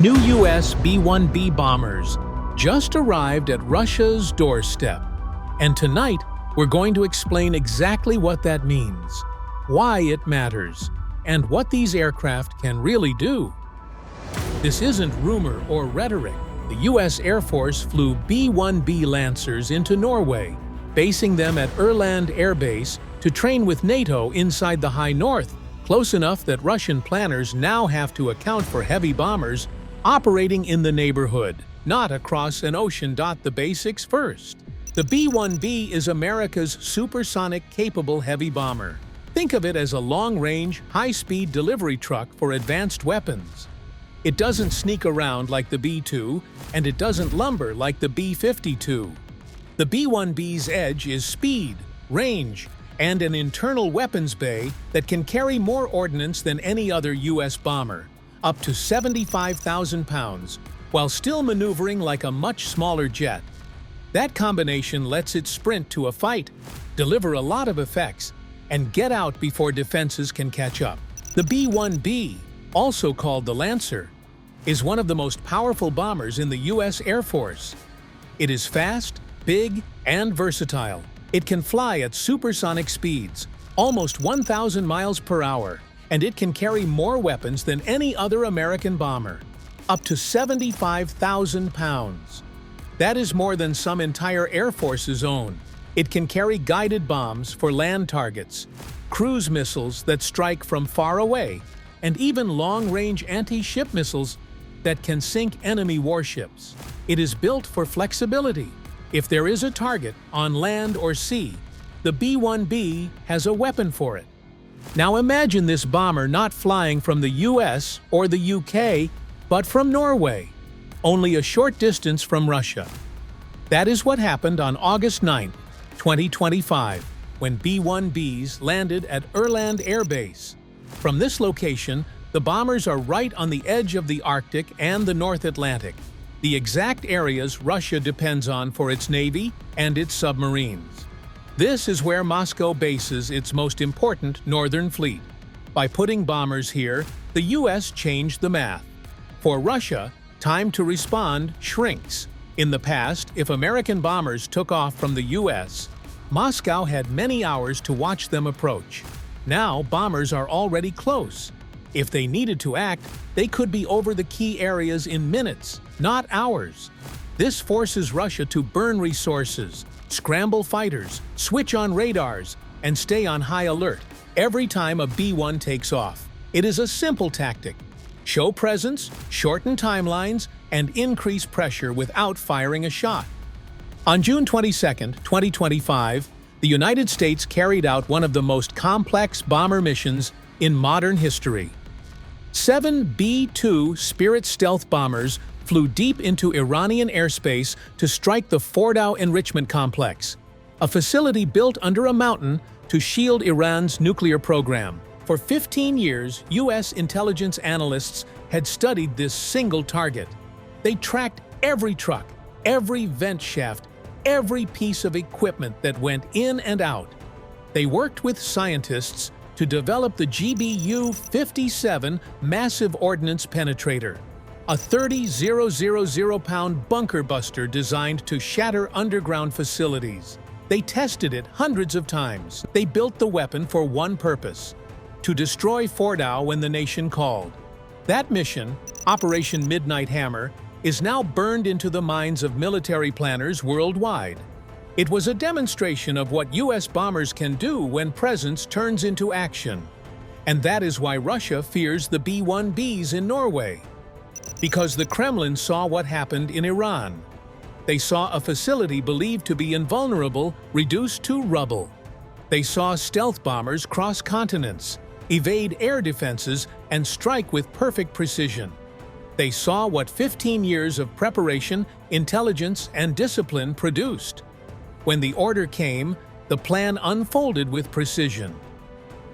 New U.S. B-1B bombers just arrived at Russia's doorstep. And tonight, we're going to explain exactly what that means, why it matters, and what these aircraft can really do. This isn't rumor or rhetoric. The U.S. Air Force flew B-1B Lancers into Norway, basing them at Ørland Air Base to train with NATO inside the high north, close enough that Russian planners now have to account for heavy bombers operating in the neighborhood, not across an ocean. The basics first. The B-1B is America's supersonic capable heavy bomber. Think of it as a long-range, high-speed delivery truck for advanced weapons. It doesn't sneak around like the B-2, and it doesn't lumber like the B-52. The B-1B's edge is speed, range, and an internal weapons bay that can carry more ordnance than any other U.S. bomber, up to 75,000 pounds, while still maneuvering like a much smaller jet. That combination lets it sprint to a fight, deliver a lot of effects, and get out before defenses can catch up. The B-1B, also called the Lancer, is one of the most powerful bombers in the U.S. Air Force. It is fast, big, and versatile. It can fly at supersonic speeds, almost 1,000 miles per hour, and it can carry more weapons than any other American bomber, up to 75,000 pounds. That is more than some entire Air Force's own. It can carry guided bombs for land targets, cruise missiles that strike from far away, and even long-range anti-ship missiles that can sink enemy warships. It is built for flexibility. If there is a target on land or sea, the B-1B has a weapon for it. Now imagine this bomber not flying from the US or the UK, but from Norway, only a short distance from Russia. That is what happened on August 9, 2025, when B-1Bs landed at Ørland Air Base. From this location, the bombers are right on the edge of the Arctic and the North Atlantic, the exact areas Russia depends on for its navy and its submarines. This is where Moscow bases its most important northern fleet. By putting bombers here, the US changed the math. For Russia, time to respond shrinks. In the past, if American bombers took off from the US, Moscow had many hours to watch them approach. Now, bombers are already close. If they needed to act, they could be over the key areas in minutes, not hours. This forces Russia to burn resources, scramble fighters, switch on radars, and stay on high alert every time a B-1 takes off. It is a simple tactic. Show presence, shorten timelines, and increase pressure without firing a shot. On June 22, 2025, the United States carried out one of the most complex bomber missions in modern history. 7 B-2 Spirit stealth bombers flew deep into Iranian airspace to strike the Fordow enrichment complex, a facility built under a mountain to shield Iran's nuclear program. For 15 years, U.S. intelligence analysts had studied this single target. They tracked every truck, every vent shaft, every piece of equipment that went in and out. They worked with scientists to develop the GBU-57 massive ordnance penetrator, a 30,000-pound bunker buster designed to shatter underground facilities. They tested it hundreds of times. They built the weapon for one purpose: to destroy Fordow when the nation called. That mission, Operation Midnight Hammer, is now burned into the minds of military planners worldwide. It was a demonstration of what U.S. bombers can do when presence turns into action. And that is why Russia fears the B-1Bs in Norway. Because the Kremlin saw what happened in Iran. They saw a facility believed to be invulnerable reduced to rubble. They saw stealth bombers cross continents, evade air defenses, and strike with perfect precision. They saw what 15 years of preparation, intelligence, and discipline produced. When the order came, the plan unfolded with precision.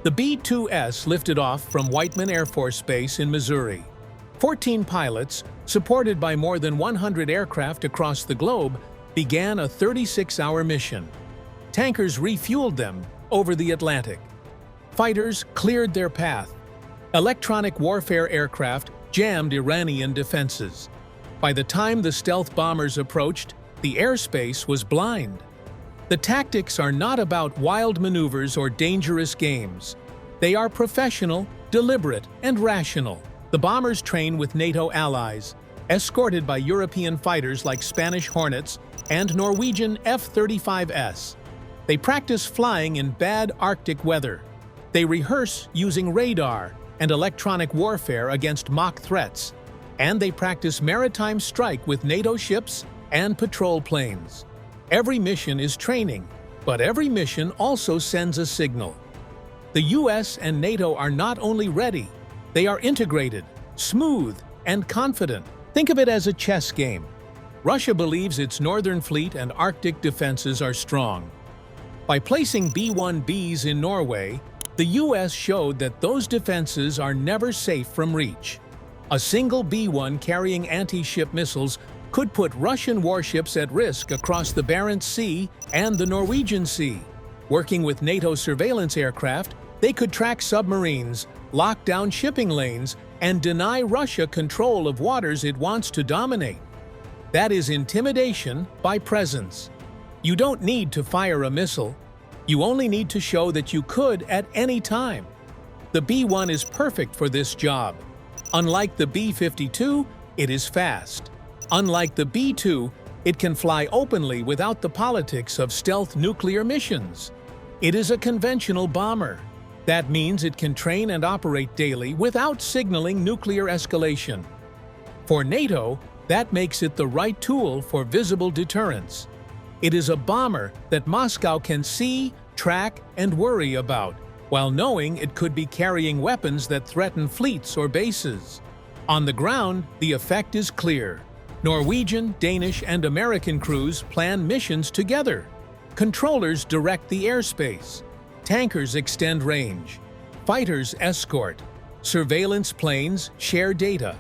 The B-2S lifted off from Whiteman Air Force Base in Missouri. 14 pilots, supported by more than 100 aircraft across the globe, began a 36-hour mission. Tankers refueled them over the Atlantic. Fighters cleared their path. Electronic warfare aircraft jammed Iranian defenses. By the time the stealth bombers approached, the airspace was blind. The tactics are not about wild maneuvers or dangerous games. They are professional, deliberate, and rational. The bombers train with NATO allies, escorted by European fighters like Spanish Hornets and Norwegian F-35s. They practice flying in bad Arctic weather. They rehearse using radar and electronic warfare against mock threats. And they practice maritime strike with NATO ships and patrol planes. Every mission is training, but every mission also sends a signal. The US and NATO are not only ready, they are integrated, smooth, and confident. Think of it as a chess game. Russia believes its northern fleet and Arctic defenses are strong. By placing B-1Bs in Norway, the US showed that those defenses are never safe from reach. A single B-1 carrying anti-ship missiles could put Russian warships at risk across the Barents Sea and the Norwegian Sea. Working with NATO surveillance aircraft, they could track submarines, lock down shipping lanes, and deny Russia control of waters it wants to dominate. That is intimidation by presence. You don't need to fire a missile. You only need to show that you could at any time. The B-1 is perfect for this job. Unlike the B-52, it is fast. Unlike the B-2, it can fly openly without the politics of stealth nuclear missions. It is a conventional bomber. That means it can train and operate daily without signaling nuclear escalation. For NATO, that makes it the right tool for visible deterrence. It is a bomber that Moscow can see, track, and worry about, while knowing it could be carrying weapons that threaten fleets or bases. On the ground, the effect is clear. Norwegian, Danish, and American crews plan missions together. Controllers direct the airspace. Tankers extend range. Fighters escort. Surveillance planes share data.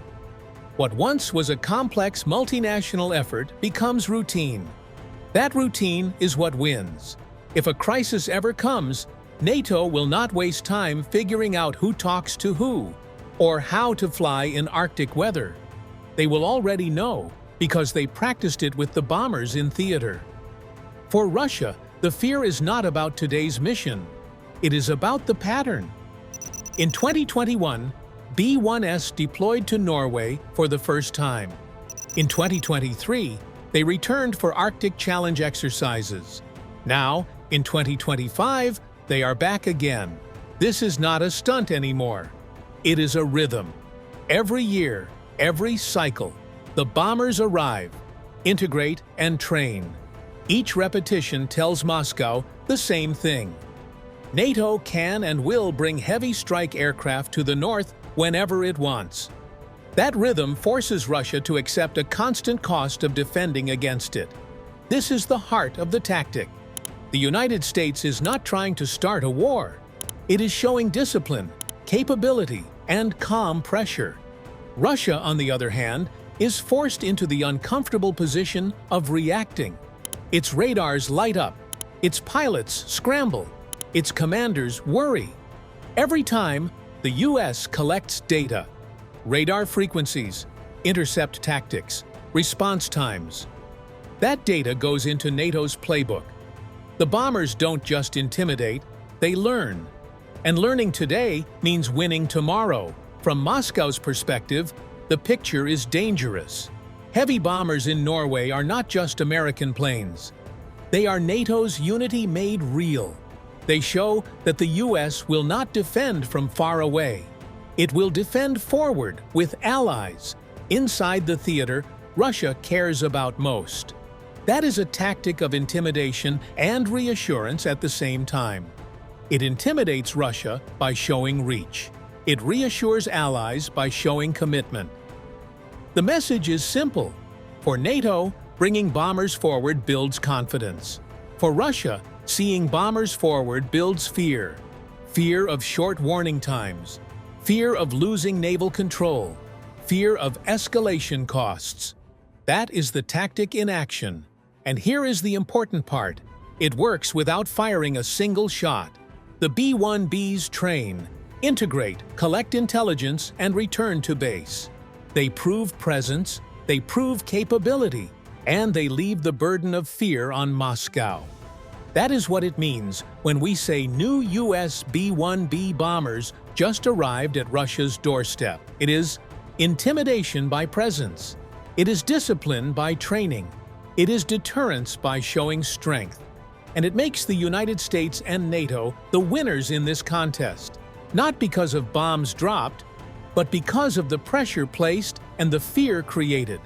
What once was a complex multinational effort becomes routine. That routine is what wins. If a crisis ever comes, NATO will not waste time figuring out who talks to who, or how to fly in Arctic weather. They will already know, because they practiced it with the bombers in theater. For Russia, the fear is not about today's mission. It is about the pattern. In 2021, B-1S deployed to Norway for the first time. In 2023, they returned for Arctic Challenge exercises. Now, in 2025, they are back again. This is not a stunt anymore. It is a rhythm. Every year, every cycle, the bombers arrive, integrate, and train. Each repetition tells Moscow the same thing. NATO can and will bring heavy strike aircraft to the north whenever it wants. That rhythm forces Russia to accept a constant cost of defending against it. This is the heart of the tactic. The United States is not trying to start a war. It is showing discipline, capability, and calm pressure. Russia, on the other hand, is forced into the uncomfortable position of reacting. Its radars light up, its pilots scramble, its commanders worry. Every time, the US collects data. Radar frequencies, intercept tactics, response times. That data goes into NATO's playbook. The bombers don't just intimidate, they learn. And learning today means winning tomorrow. From Moscow's perspective, the picture is dangerous. Heavy bombers in Norway are not just American planes. They are NATO's unity made real. They show that the US will not defend from far away. It will defend forward with allies. Inside the theater, Russia cares about most. That is a tactic of intimidation and reassurance at the same time. It intimidates Russia by showing reach. It reassures allies by showing commitment. The message is simple. For NATO, bringing bombers forward builds confidence. For Russia, seeing bombers forward builds fear. Fear of short warning times. Fear of losing naval control. Fear of escalation costs. That is the tactic in action. And here is the important part. It works without firing a single shot. The B-1Bs train, integrate, collect intelligence, and return to base. They prove presence, they prove capability, and they leave the burden of fear on Moscow. That is what it means when we say new U.S. B-1B bombers just arrived at Russia's doorstep. It is intimidation by presence. It is discipline by training. It is deterrence by showing strength. And it makes the United States and NATO the winners in this contest, not because of bombs dropped, but because of the pressure placed and the fear created.